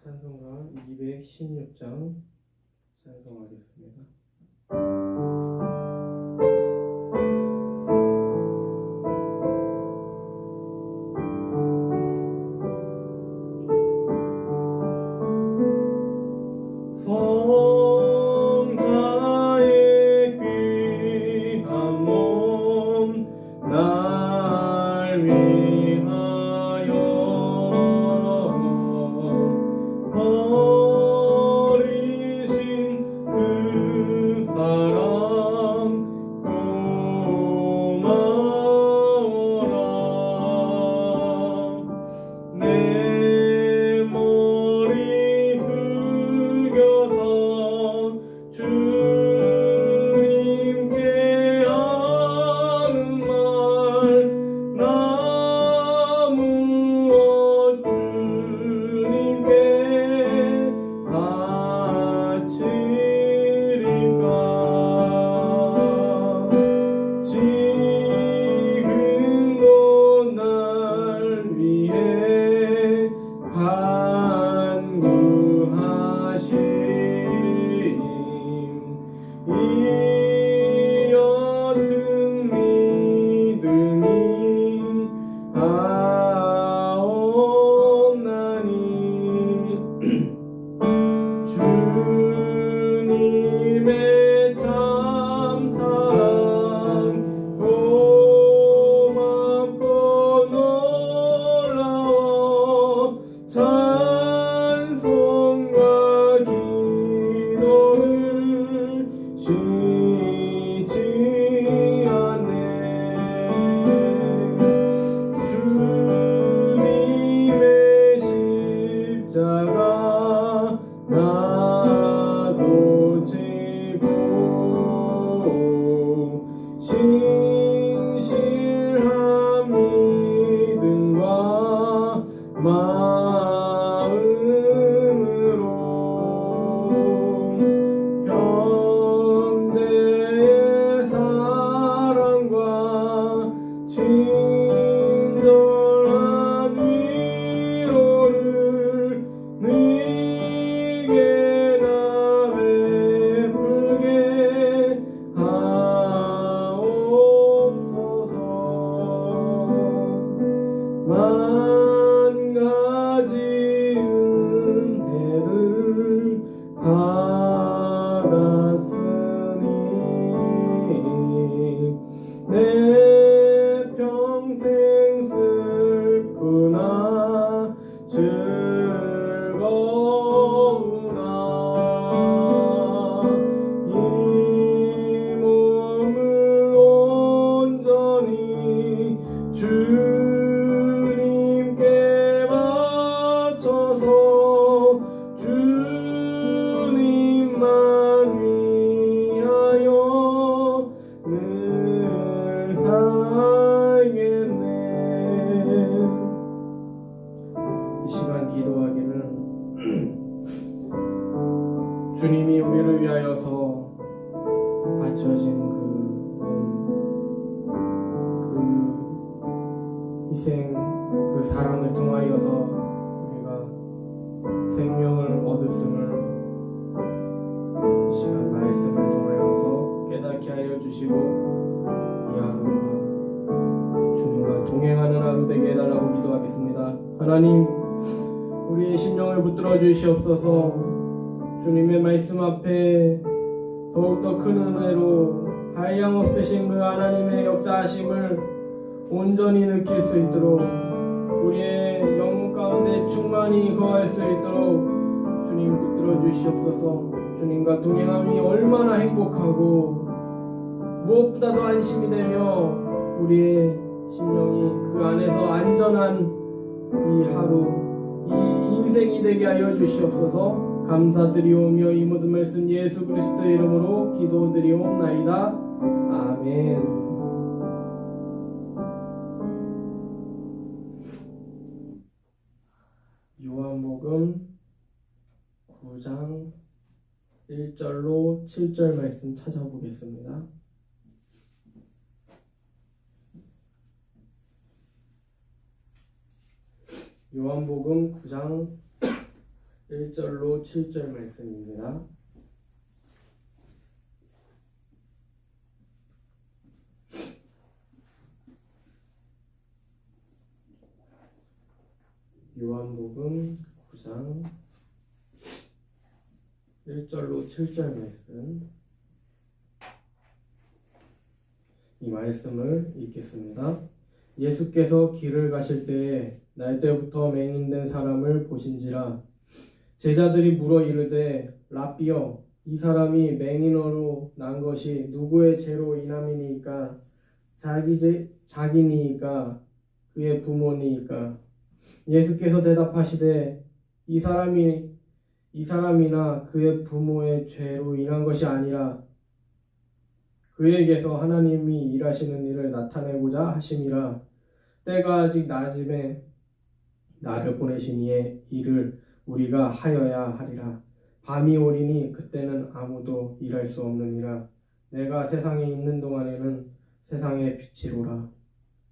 찬송가 216장 찬송하겠습니다. 성자의 귀한 몸 날 위하여 버리신 그 사랑 고마워라. 내 머리 숙여서 주님께 하는 말 나 무엇 주님께 바치리까. 지금도 날 위해 간구하심 이 옅은 믿음이 하옵나니 주님의 참사랑 고맙고 놀라워 찬송과 기도를 쉬지 않네. 주님의 십자가 나도 지고 신실한 믿음과 마음으로 형제의 사랑과 친절한 위로를 네게 나 베풀게 하옵소서. 만 가지 은혜를 받았으니 내 평생 슬프나 즐거우나 이 몸을 온전히 주님께 바쳐서 주님만 위하여 늘 살겠네. 이 시간 기도하기는 주님이 우리를 위하여서 바쳐진 그 희생, 그 사랑을 통하여서 우리가 생명을 얻었음을 이 시간 말씀을 통하여서 깨닫게 하여 주시고 이 하루가 주님과 동행하는 하루 되게 해달라고 기도하겠습니다. 하나님, 우리의 심령을 붙들어 주시옵소서. 주님의 말씀 앞에 더욱더 큰 은혜로 한량없으신 그 하나님의 역사하심을 온전히 느낄 수 있도록 우리의 영혼 가운데 충만히 거할 수 있도록 주님 붙들어 주시옵소서. 주님과 동행함이 얼마나 행복하고 무엇보다도 안심이 되며 우리의 심령이 그 안에서 안전한 이 하루, 이 인생이 되게 하여 주시옵소서. 감사드리오며 이 모든 말씀 예수 그리스도의 이름으로 기도드리옵나이다. 아멘. 요한복음 9장 1절로 7절 말씀 찾아보겠습니다. 요한복음 9장 1절로 7절 말씀입니다. 요한복음 9장 1절로 7절 말씀, 이 말씀을 읽겠습니다. 예수께서 길을 가실 때에 날때부터 맹인된 사람을 보신지라. 제자들이 물어 이르되 라삐여, 이 사람이 맹인으로 난 것이 누구의 죄로 인함이니까? 자기니이까 그의 부모니이까? 예수께서 대답하시되 이 사람이나 그의 부모의 죄로 인한 것이 아니라 그에게서 하나님이 일하시는 일을 나타내고자 하심이라. 때가 아직 낮음에 나를 보내신 이의 일을 우리가 하여야 하리라. 밤이 오리니 그때는 아무도 일할 수 없느니라. 내가 세상에 있는 동안에는 세상의 빛이로라.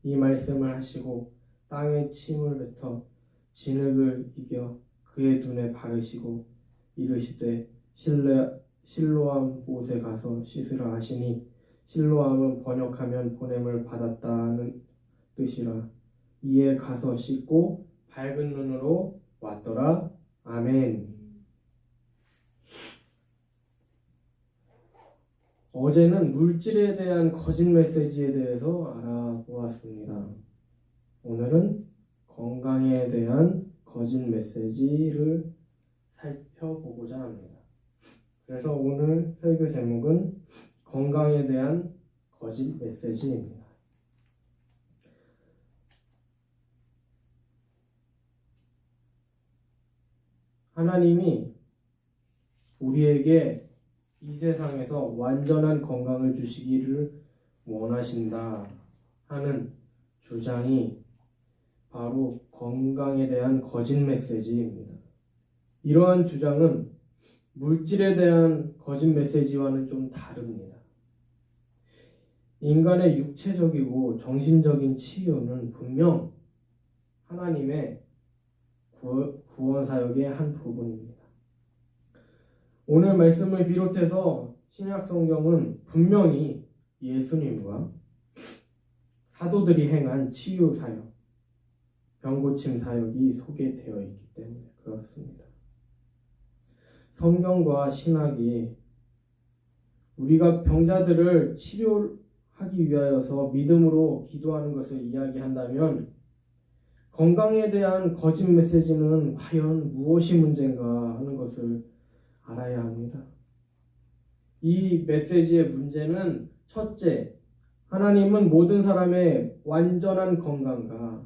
이 말씀을 하시고 땅에 침을 뱉어 진흙을 이겨 그의 눈에 바르시고 이르시되 실로암 못에 가서 씻으라 하시니, 실로암은 번역하면 보냄을 받았다는 뜻이라. 이에 가서 씻고 밝은 눈으로 왔더라. 아멘. 어제는 물질에 대한 거짓 메시지에 대해서 알아보았습니다. 오늘은 건강에 대한 거짓 메시지를 살펴보고자 합니다. 그래서 오늘 설교 제목은 건강에 대한 거짓 메시지입니다. 하나님이 우리에게 이 세상에서 완전한 건강을 주시기를 원하신다 하는 주장이 바로 건강에 대한 거짓 메시지입니다. 이러한 주장은 물질에 대한 거짓 메시지와는 좀 다릅니다. 인간의 육체적이고 정신적인 치유는 분명 하나님의 구원 사역의 한 부분입니다. 오늘 말씀을 비롯해서 신약 성경은 분명히 예수님과 사도들이 행한 치유 사역, 병고침 사역이 소개되어 있기 때문에 그렇습니다. 성경과 신학이 우리가 병자들을 치료하기 위하여서 믿음으로 기도하는 것을 이야기한다면, 건강에 대한 거짓 메시지는 과연 무엇이 문제인가 하는 것을 알아야 합니다. 이 메시지의 문제는 첫째, 하나님은 모든 사람의 완전한 건강과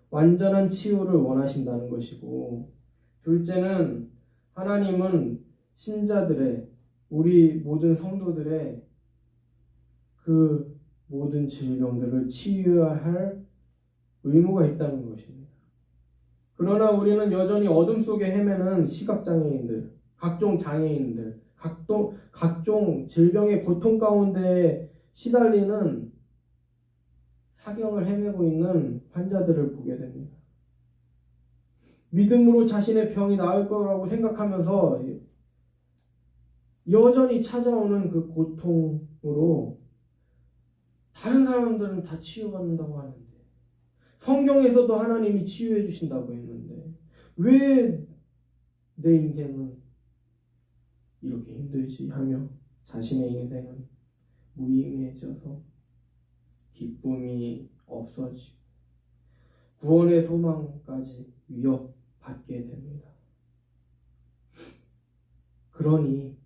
완전한 치유를 원하신다는 것이고, 둘째는 하나님은 신자들의, 우리 모든 성도들의 그 모든 질병들을 치유해야 할 의무가 있다는 것입니다. 그러나 우리는 여전히 어둠 속에 헤매는 시각장애인들, 각종 장애인들, 각종 질병의 고통 가운데 시달리는 사경을 헤매고 있는 환자들을 보게 됩니다. 믿음으로 자신의 병이 나을 거라고 생각하면서 여전히 찾아오는 그 고통으로 다른 사람들은 다 치유받는다고 하는데, 성경에서도 하나님이 치유해 주신다고 했는데 왜 내 인생은 이렇게 힘들지 하며 자신의 인생은 무의미해져서 기쁨이 없어지고 구원의 소망까지 위협받게 됩니다. 그러니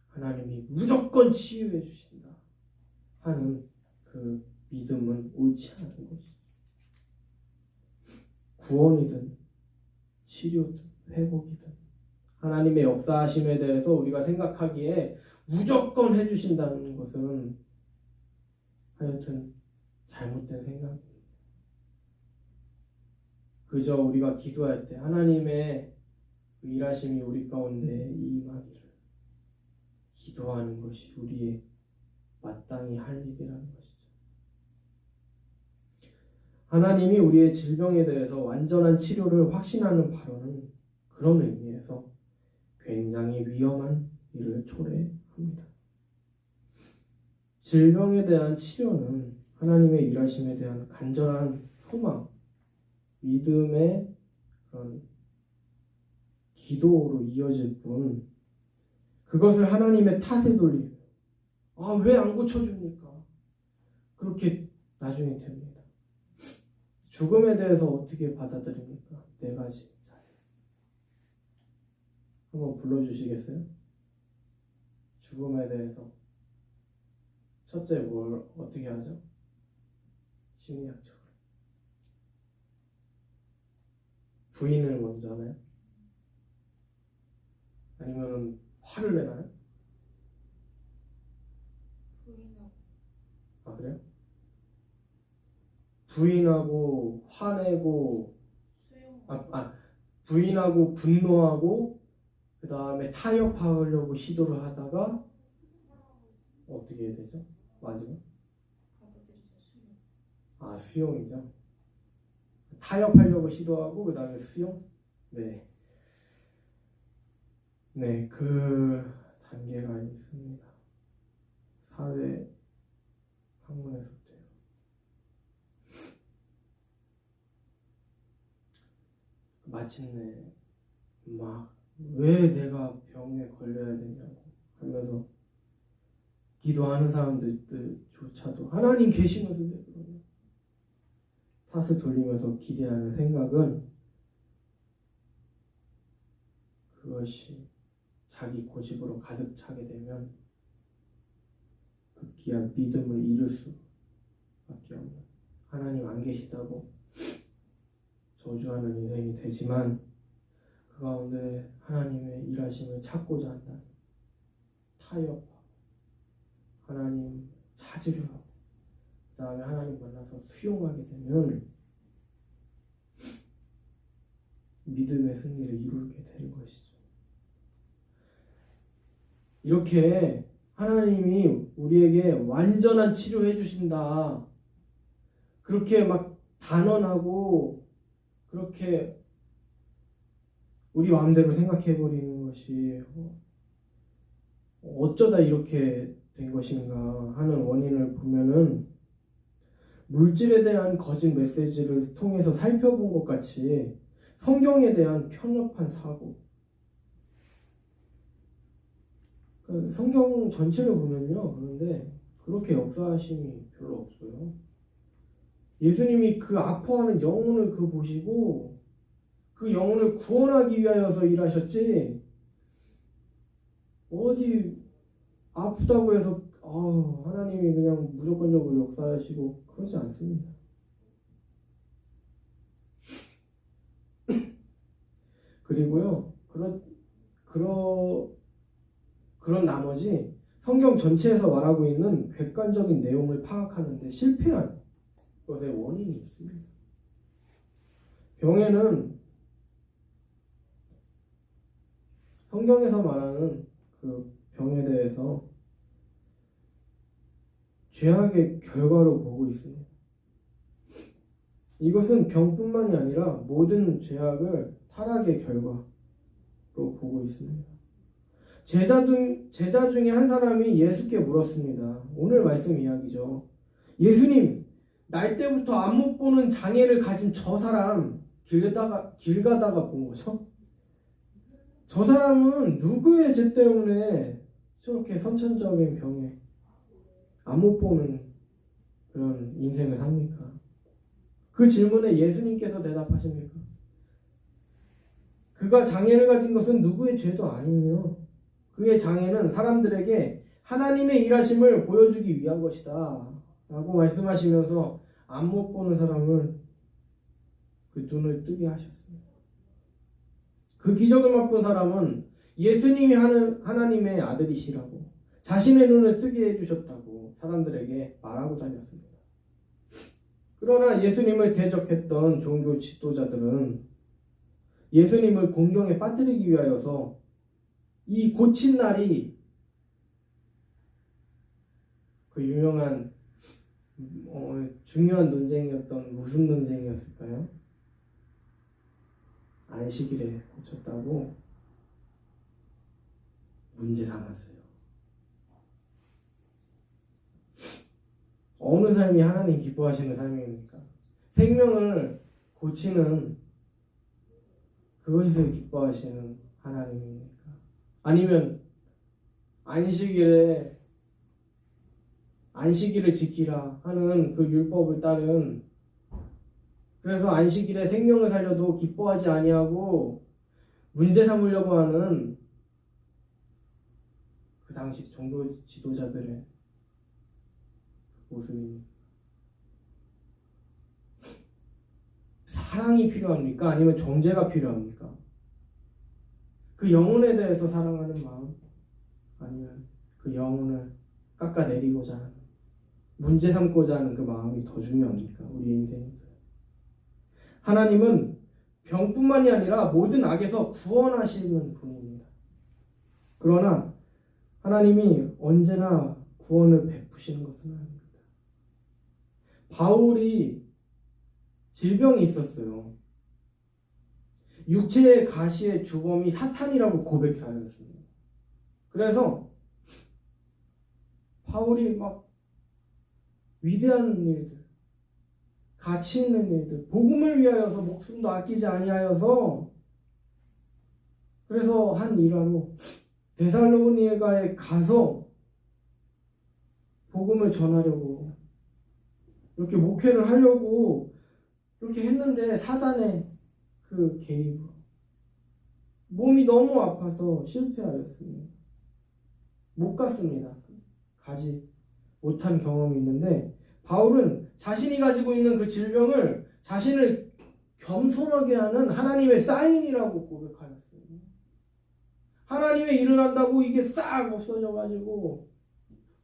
하나님이 무조건 치유해 주신다 하는 그 믿음은 옳지 않은 것이죠. 구원이든 치료든 회복이든 하나님의 역사하심에 대해서 우리가 생각하기에 무조건 해주신다는 것은 하여튼 잘못된 생각입니다. 그저 우리가 기도할 때 하나님의 그 일하심이 우리 가운데 임하기를 기도하는 것이 우리의 마땅히 할 일이라는 것이죠. 하나님이 우리의 질병에 대해서 완전한 치료를 확신하는 바로는 그런 의미에서 굉장히 위험한 일을 초래합니다. 질병에 대한 치료는 하나님의 일하심에 대한 간절한 소망, 믿음의 그런 기도로 이어질 뿐, 그것을 하나님의 탓에 돌리며 왜 안 고쳐줍니까? 그렇게 나중에 됩니다. 죽음에 대해서 어떻게 받아들입니까? 네 가지 자세. 한번 불러주시겠어요? 죽음에 대해서 첫째 뭘 어떻게 하죠? 심리학적으로. 부인을 먼저 하나요? 아니면 화를 내나요? 아, 그래요? 부인하고 화내고 부인하고 분노하고 그 다음에 타협하려고 시도를 하다가 어떻게 해야 되죠? 마지막? 수용이죠. 타협하려고 시도하고 그 다음에 수용? 네, 그 단계가 있습니다. 사회 학문에서도요. 마침내 왜 내가 병에 걸려야 되냐고 하면서 기도하는 사람들조차도 하나님 계시면서 왜 그러냐 탓을 돌리면서 기대하는 생각은 그것이 자기 고집으로 가득 차게 되면 급기야 믿음을 잃을 수밖에 없는, 하나님 안 계시다고 저주하는 인생이 되지만 그 가운데 하나님의 일하심을 찾고자 한다. 타협하고 하나님 찾으려 하고 그 다음에 하나님 만나서 수용하게 되면 믿음의 승리를 이루게 되는 것이죠. 이렇게 하나님이 우리에게 완전한 치료해 주신다, 그렇게 막 단언하고 그렇게 우리 마음대로 생각해 버리는 것이 어쩌다 이렇게 된 것인가 하는 원인을 보면은 물질에 대한 거짓 메시지를 통해서 살펴본 것 같이 성경에 대한 편협한 사고, 성경 전체를 보면요, 그런데 그렇게 역사하심이 별로 없어요. 예수님이 그 아파하는 영혼을 보시고 그 영혼을 구원하기 위하여서 일하셨지, 어디 아프다고 해서 하나님이 그냥 무조건적으로 역사하시고 그러지 않습니다. 그리고요, 그런 나머지 성경 전체에서 말하고 있는 객관적인 내용을 파악하는데 실패한 것의 원인이 있습니다. 병에는 성경에서 말하는 그 병에 대해서 죄악의 결과로 보고 있습니다. 이것은 병뿐만이 아니라 모든 죄악을 타락의 결과로 보고 있습니다. 제자 중에 한 사람이 예수께 물었습니다. 오늘 말씀 이야기죠. 예수님, 날 때부터 안 못 보는 장애를 가진 저 사람 길 가다가 본 거죠? 저 사람은 누구의 죄 때문에 저렇게 선천적인 병에 안 못 보는 그런 인생을 삽니까? 그 질문에 예수님께서 대답하십니까? 그가 장애를 가진 것은 누구의 죄도 아니며 그의 장애는 사람들에게 하나님의 일하심을 보여주기 위한 것이다 라고 말씀하시면서 안 못 보는 사람을 그 눈을 뜨게 하셨습니다. 그 기적을 맛본 사람은 예수님이 하나님의 아들이시라고 자신의 눈을 뜨게 해주셨다고 사람들에게 말하고 다녔습니다. 그러나 예수님을 대적했던 종교 지도자들은 예수님을 공경에 빠뜨리기 위하여서 이 고친 날이 그 유명한 중요한 논쟁이었던 무슨 논쟁이었을까요? 안식일에 고쳤다고 문제 삼았어요. 어느 삶이 하나님 기뻐하시는 삶입니까? 생명을 고치는 그것을 기뻐하시는 하나님입니까? 아니면 안식일을 지키라 하는 그 율법을 따른, 그래서 안식일에 생명을 살려도 기뻐하지 아니하고 문제 삼으려고 하는 그 당시 종교 지도자들의 모습입니다. 사랑이 필요합니까? 아니면 정죄가 필요합니까? 그 영혼에 대해서 사랑하는 마음, 아니면 그 영혼을 깎아내리고자 하는, 문제 삼고자 하는 그 마음이 더 중요합니까? 우리 인생에서. 하나님은 병뿐만이 아니라 모든 악에서 구원하시는 분입니다. 그러나 하나님이 언제나 구원을 베푸시는 것은 아닙니다. 바울이 질병이 있었어요. 육체의 가시의 주범이 사탄이라고 고백하였습니다. 그래서 바울이 막 위대한 일들, 가치 있는 일들, 복음을 위하여서 목숨도 아끼지 아니하여서, 그래서 한 일화로 데살로니가에 가서 복음을 전하려고, 이렇게 목회를 하려고 이렇게 했는데 사단의 그 개입으로 몸이 너무 아파서 실패하였습니다. 못 갔습니다. 가지 못한 경험이 있는데, 바울은 자신이 가지고 있는 그 질병을 자신을 겸손하게 하는 하나님의 사인이라고 고백하였어요. 하나님의 일을 한다고 이게 싹 없어져가지고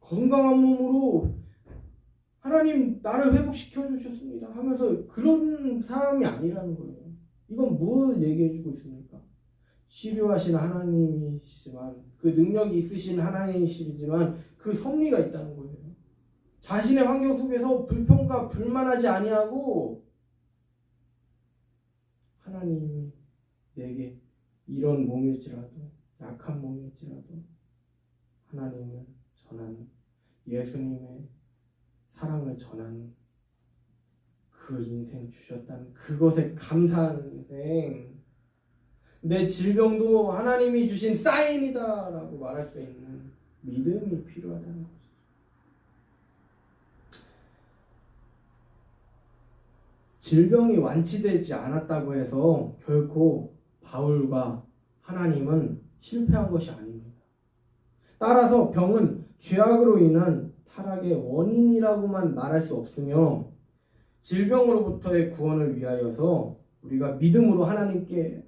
건강한 몸으로 하나님 나를 회복시켜 주셨습니다 하면서 그런 사람이 아니라는 거예요. 이건 뭘 얘기해주고 있습니까? 치료하시는 하나님이시지만, 그 능력이 있으신 하나님이시지만 그 섭리가 있다는 거예요. 자신의 환경 속에서 불평과 불만하지 아니하고, 하나님이 내게 이런 몸일지라도, 약한 몸일지라도 하나님을 전하는, 예수님의 사랑을 전하는 그 인생 주셨다는 그것에 감사하는 인생, 내 질병도 하나님이 주신 사인이다 라고 말할 수 있는 믿음이 필요하다는 것이죠. 질병이 완치되지 않았다고 해서 결코 바울과 하나님은 실패한 것이 아닙니다. 따라서 병은 죄악으로 인한 타락의 원인이라고만 말할 수 없으며, 질병으로부터의 구원을 위하여서 우리가 믿음으로 하나님께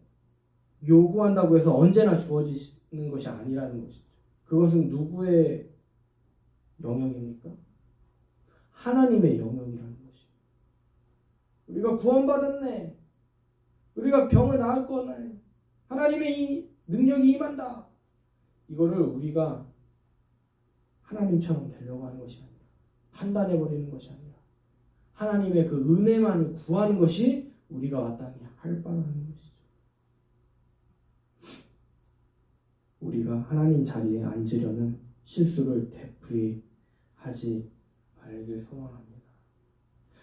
요구한다고 해서 언제나 주어지는 것이 아니라는 것이죠. 그것은 누구의 영역입니까? 하나님의 영역이라는 것이죠. 우리가 구원받았네, 우리가 병을 나을 거네, 하나님의 이 능력이 임한다, 이거를 우리가 하나님처럼 되려고 하는 것이 아니라, 판단해버리는 것이 아니라 하나님의 그 은혜만을 구하는 것이 우리가 마땅히 할 바라는 것이죠. 우리가 하나님 자리에 앉으려는 실수를 되풀이하지 말길 소망합니다.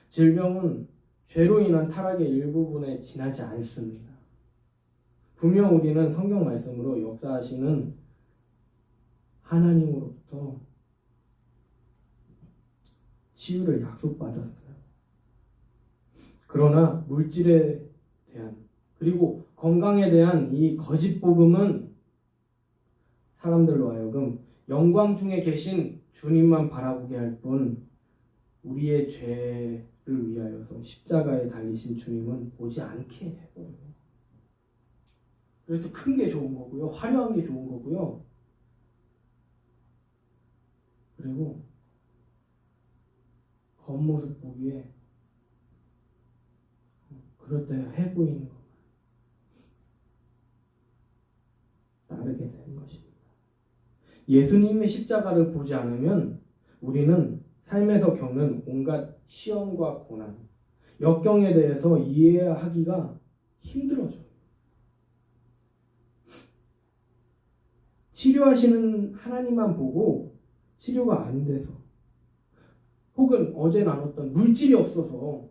질병은 죄로 인한 타락의 일부분에 지나지 않습니다. 분명 우리는 성경 말씀으로 역사하시는 하나님으로부터 치유를 약속받았어요. 그러나 물질에 대한, 그리고 건강에 대한 이 거짓 복음은 사람들로 하여금 영광 중에 계신 주님만 바라보게 할 뿐, 우리의 죄를 위하여서 십자가에 달리신 주님은 보지 않게 해버려요. 그래서 큰 게 좋은 거고요, 화려한 게 좋은 거고요, 그리고 겉모습 보기에 그럴듯해 보이는 것만 따르게 되는 것입니다. 예수님의 십자가를 보지 않으면 우리는 삶에서 겪는 온갖 시험과 고난, 역경에 대해서 이해하기가 힘들어져요. 치료하시는 하나님만 보고 치료가 안 돼서, 혹은 어제 나눴던 물질이 없어서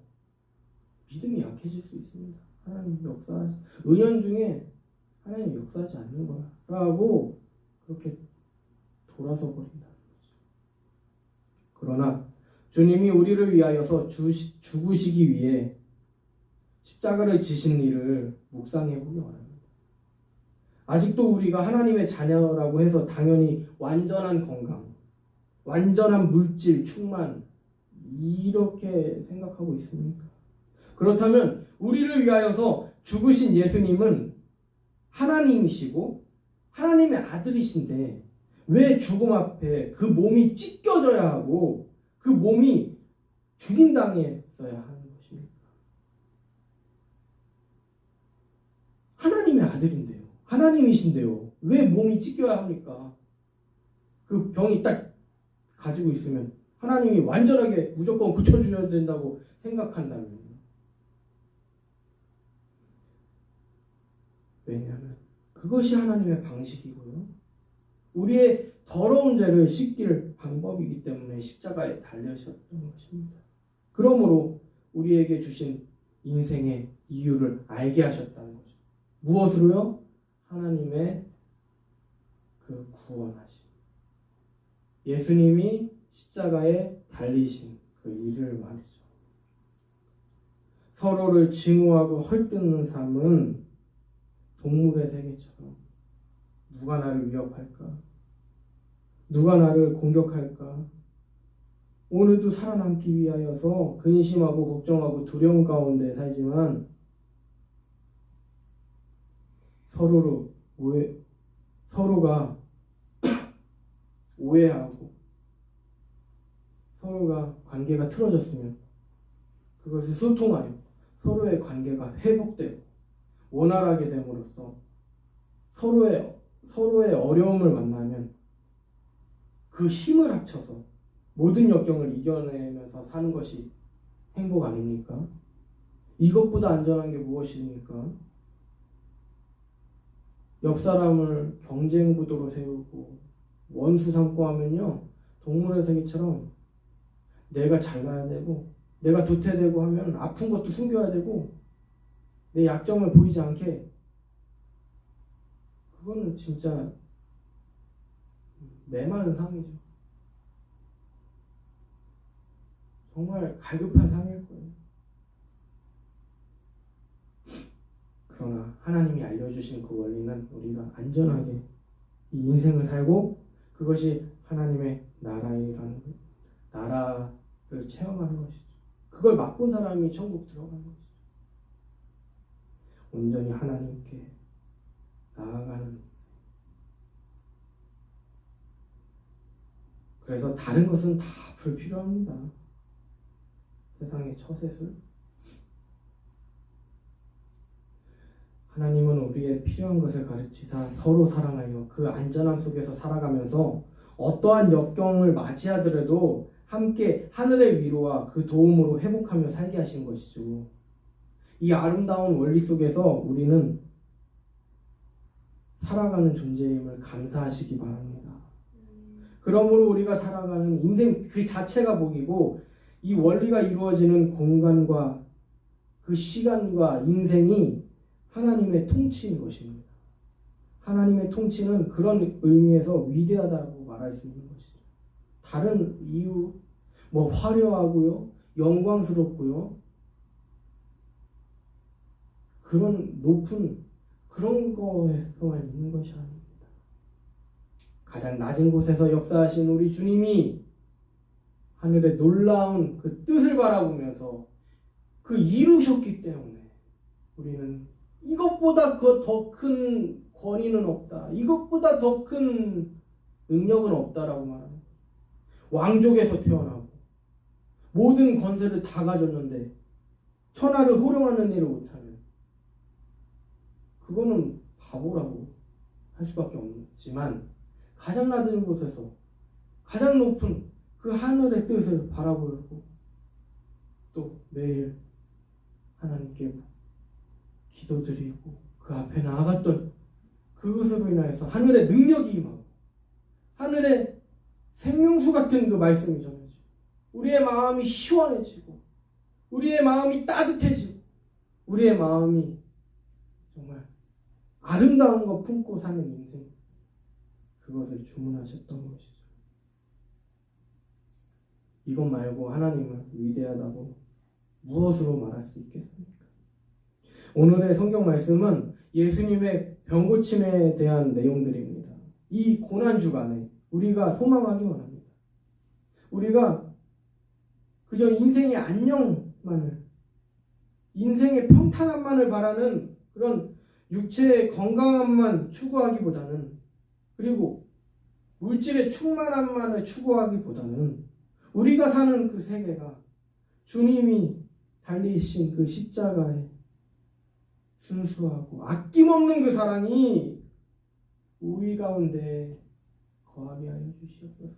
믿음이 약해질 수 있습니다. 하나님 은연중에 하나님 역사하지 않는 거야 라고 그렇게 돌아서 버린다는 거죠. 그러나 주님이 우리를 위하여서 죽으시기 위해 십자가를 지신 일을 묵상해 보기 원합니다. 아직도 우리가 하나님의 자녀라고 해서 당연히 완전한 건강, 완전한 물질 충만 이렇게 생각하고 있습니까? 그렇다면 우리를 위하여서 죽으신 예수님은 하나님이시고 하나님의 아들이신데 왜 죽음 앞에 그 몸이 찢겨져야 하고 그 몸이 죽임당했어야 하는 것입니까? 하나님의 아들인데요. 하나님이신데요. 왜 몸이 찢겨야 합니까? 그 병이 딱 가지고 있으면 하나님이 완전하게 무조건 고쳐주셔야 된다고 생각한다면, 왜냐하면 그것이 하나님의 방식이고요. 우리의 더러운 죄를 씻길 방법이기 때문에 십자가에 달려셨던 것입니다. 그러므로 우리에게 주신 인생의 이유를 알게 하셨다는 거죠. 무엇으로요? 하나님의 그 구원하심. 예수님이 십자가에 달리신 그 일을 말이죠. 서로를 증오하고 헐뜯는 삶은 동물의 세계처럼 누가 나를 위협할까? 누가 나를 공격할까? 오늘도 살아남기 위하여서 근심하고 걱정하고 두려움 가운데 살지만 서로가 오해하고 서로가 관계가 틀어졌으면 그것을 소통하여 서로의 관계가 회복되고 원활하게 됨으로써 서로의 어려움을 만나면 그 힘을 합쳐서 모든 역경을 이겨내면서 사는 것이 행복 아닙니까? 이것보다 안전한 게 무엇입니까? 옆 사람을 경쟁 구도로 세우고 원수 삼고 하면요, 동물의 세계처럼 내가 잘나야 되고 내가 도태되고 하면 아픈 것도 숨겨야 되고 내 약점을 보이지 않게, 그거는 진짜 메마른 삶이죠. 정말 갈급한 삶일 거예요. 그러나 하나님이 알려주신 그 원리는 우리가 안전하게 이 인생을 살고 그것이 하나님의 나라를 체험하는 것이죠. 그걸 맛본 사람이 천국 들어가는 것이죠. 온전히 하나님께 나아가는. 그래서 다른 것은 다 불필요합니다. 세상의 처세술. 하나님은 우리의 필요한 것을 가르치사 서로 사랑하여 그 안전함 속에서 살아가면서 어떠한 역경을 맞이하더라도 함께 하늘의 위로와 그 도움으로 회복하며 살게 하신 것이죠. 이 아름다운 원리 속에서 우리는 살아가는 존재임을 감사하시기 바랍니다. 그러므로 우리가 살아가는 인생 그 자체가 복이고, 이 원리가 이루어지는 공간과 그 시간과 인생이 하나님의 통치인 것입니다. 하나님의 통치는 그런 의미에서 위대하다고 말할 수 있는 것이죠. 다른 이유, 화려하고요, 영광스럽고요, 그런 높은 그런 거에서만 있는 것이 아닙니다. 가장 낮은 곳에서 역사하신 우리 주님이 하늘의 놀라운 그 뜻을 바라보면서 그 이루셨기 때문에 우리는 이것보다 더 큰 권위는 없다, 이것보다 더 큰 능력은 없다라고 말합니다. 왕족에서 태어나고 모든 권세를 다 가졌는데 천하를 호령하는 일을 못하면 그거는 바보라고 할 수밖에 없지만, 가장 낮은 곳에서 가장 높은 그 하늘의 뜻을 바라보고 또 매일 하나님께 기도드리고 그 앞에 나아갔던 그 그것으로 인하여서 하늘의 능력이 임하고 하늘의 생명수 같은 그 말씀이 전해지고 우리의 마음이 시원해지고 우리의 마음이 따뜻해지고 우리의 마음이 정말 아름다운 것 품고 사는 인생, 그것을 주문하셨던 것이죠. 이것 말고 하나님을 위대하다고 무엇으로 말할 수 있겠습니까? 오늘의 성경 말씀은 예수님의 병고침에 대한 내용들입니다. 이 고난주간에 우리가 소망하기 원합니다. 우리가 그저 인생의 안녕만을, 인생의 평탄함만을 바라는 그런 육체의 건강함만 추구하기보다는, 그리고 물질의 충만함만을 추구하기보다는 우리가 사는 그 세계가 주님이 달리신 그 십자가의 순수하고 아낌없는 그 사랑이 우리 가운데 거하게 하여 주시옵소서.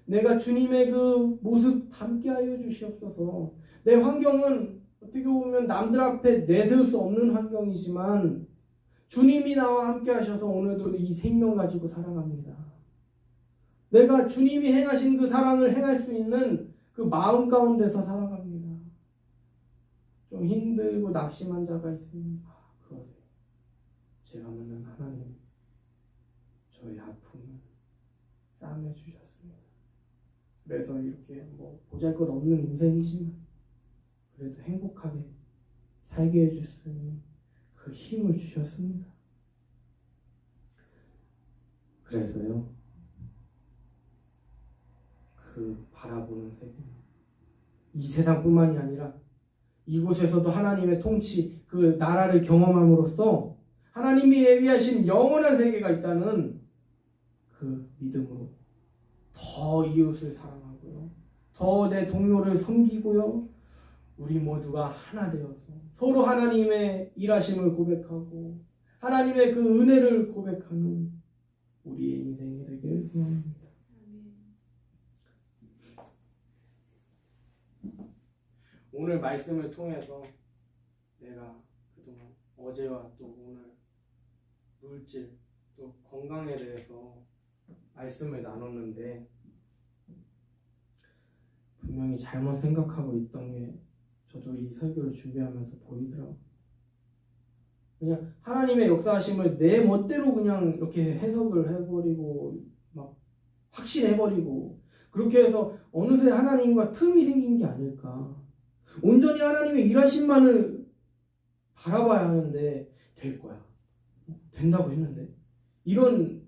내가 주님의 그 모습 담게 하여 주시옵소서. 내 환경은 어떻게 보면 남들 앞에 내세울 수 없는 환경이지만 주님이 나와 함께 하셔서 오늘도 이 생명 가지고 살아갑니다. 내가 주님이 행하신 그 사랑을 행할 수 있는 그 마음 가운데서 살아갑니다. 좀 힘들고 낙심한 자가 있으면 그러세요. 제가 만난 하나님, 저의 아픔을 싸매 주셨습니다. 그래서 이렇게 보잘것없는 인생이지만 그래도 행복하게 살게 해줄 수 있는 그 힘을 주셨습니다. 그래서요, 그 바라보는 세계, 이 세상뿐만이 아니라 이곳에서도 하나님의 통치, 그 나라를 경험함으로써 하나님이 예비하신 영원한 세계가 있다는 그 믿음으로 더 이웃을 사랑하고요, 더 내 동료를 섬기고요, 우리 모두가 하나 되어서 서로 하나님의 일하심을 고백하고 하나님의 그 은혜를 고백하는 우리의 인생이 되길 소망합니다. 오늘 말씀을 통해서 내가 그동안 어제와 또 오늘 물질 또 건강에 대해서 말씀을 나눴는데 분명히 잘못 생각하고 있던 게 저도 이 설교를 준비하면서 보이더라고요. 그냥 하나님의 역사하심을 내 멋대로 그냥 이렇게 해석을 해버리고 막 확신해버리고 그렇게 해서 어느새 하나님과 틈이 생긴 게 아닐까. 온전히 하나님의 일하심만을 바라봐야 하는데 될 거야. 된다고 했는데 이런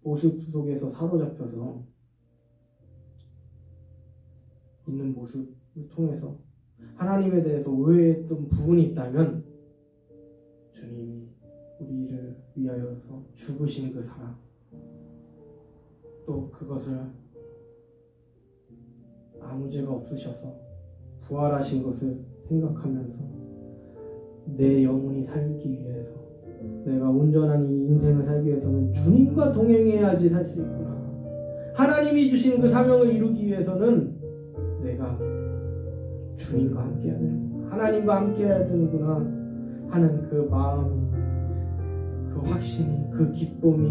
모습 속에서 사로잡혀서 있는 모습을 통해서 하나님에 대해서 오해했던 부분이 있다면 주님이 우리를 위하여서 죽으신 그 사랑, 또 그것을 아무 죄가 없으셔서 부활하신 것을 생각하면서 내 영혼이 살기 위해서, 내가 온전한 이 인생을 살기 위해서는 주님과 동행해야지 살 수 있구나, 하나님이 주신 그 사명을 이루기 위해서는 내가 주님과 함께 해야 되는구나, 하나님과 함께 해야 되는구나 하는 그 마음이, 그 확신이, 그 기쁨이,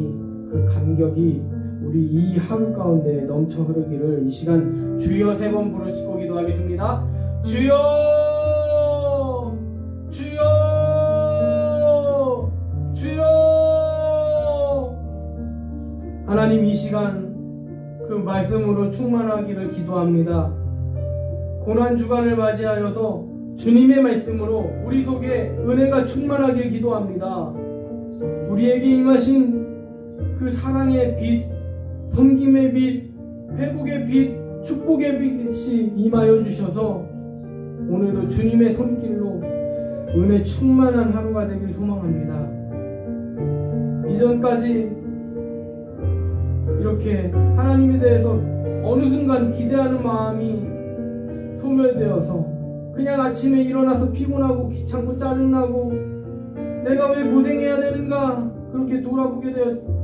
그 감격이 우리 이 하루 가운데 넘쳐 흐르기를 이 시간 주여 3번 부르시고 기도하겠습니다. 주여, 주여, 주여. 하나님, 이 시간 그 말씀으로 충만하기를 기도합니다. 고난주간을 맞이하여서 주님의 말씀으로 우리 속에 은혜가 충만하길 기도합니다. 우리에게 임하신 그 사랑의 빛, 섬김의 빛, 회복의 빛, 축복의 빛이 임하여 주셔서 오늘도 주님의 손길로 은혜 충만한 하루가 되길 소망합니다. 이전까지 이렇게 하나님에 대해서 어느 순간 기대하는 마음이 소멸되어서 그냥 아침에 일어나서 피곤하고 귀찮고 짜증나고 내가 왜 고생해야 되는가 그렇게 돌아보게 되었고,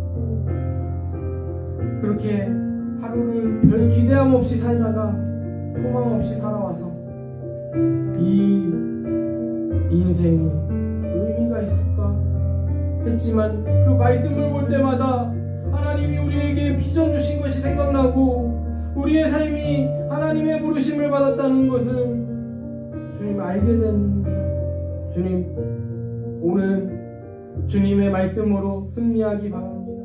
그렇게 하루를 별 기대함 없이 살다가 소망 없이 살아와서 이 인생이 의미가 있을까? 했지만 그 말씀을 볼 때마다 하나님이 우리에게 비전 주신 것이 생각나고 우리의 삶이 하나님의 부르심을 받았다는 것을 주님 알게 됩니다. 주님, 오늘 주님의 말씀으로 승리하기 바랍니다.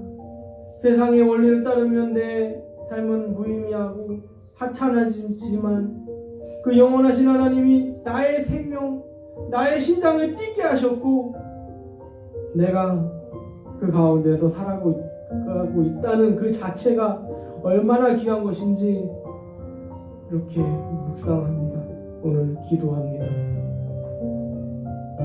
세상의 원리를 따르면 내 삶은 무의미하고 하찮아지지만 그 영원하신 하나님이 나의 생명, 나의 심장을 뛰게 하셨고 내가 그 가운데서 살아가고 있다는 그 자체가 얼마나 귀한 것인지 이렇게 묵상합니다. 오늘 기도합니다.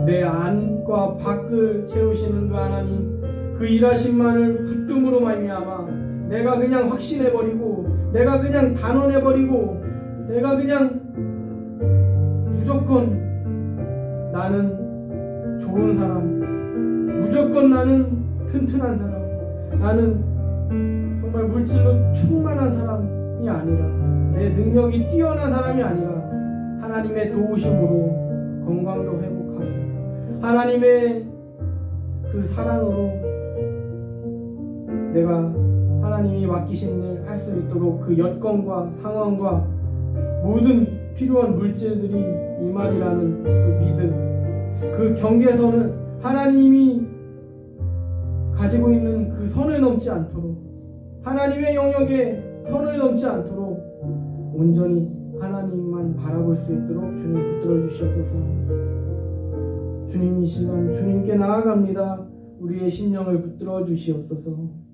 내 안과 밖을 채우시는 그 하나님, 그 일하심만을 붙듦으로 말미암아 내가 그냥 확신해버리고 내가 그냥 단언해버리고 내가 그냥 무조건 나는 좋은 사람, 무조건 나는 튼튼한 사람, 나는 정말 물질로 충만한 사람이 아니라 내 능력이 뛰어난 사람이 아니라 하나님의 도우심으로 건강도 회복하고 하나님의 그 사랑으로 내가 하나님이 맡기신 일 할 수 있도록 그 여건과 상황과 모든 필요한 물질들이 임하리라는 그 믿음, 그 경계선을 하나님이 가지고 있는 그 선을 넘지 않도록 하나님의 영역에 선을 넘지 않도록 온전히 하나님만 바라볼 수 있도록 주님 붙들어 주시옵소서. 주님, 이 시간 주님께 나아갑니다. 우리의 심령을 붙들어 주시옵소서.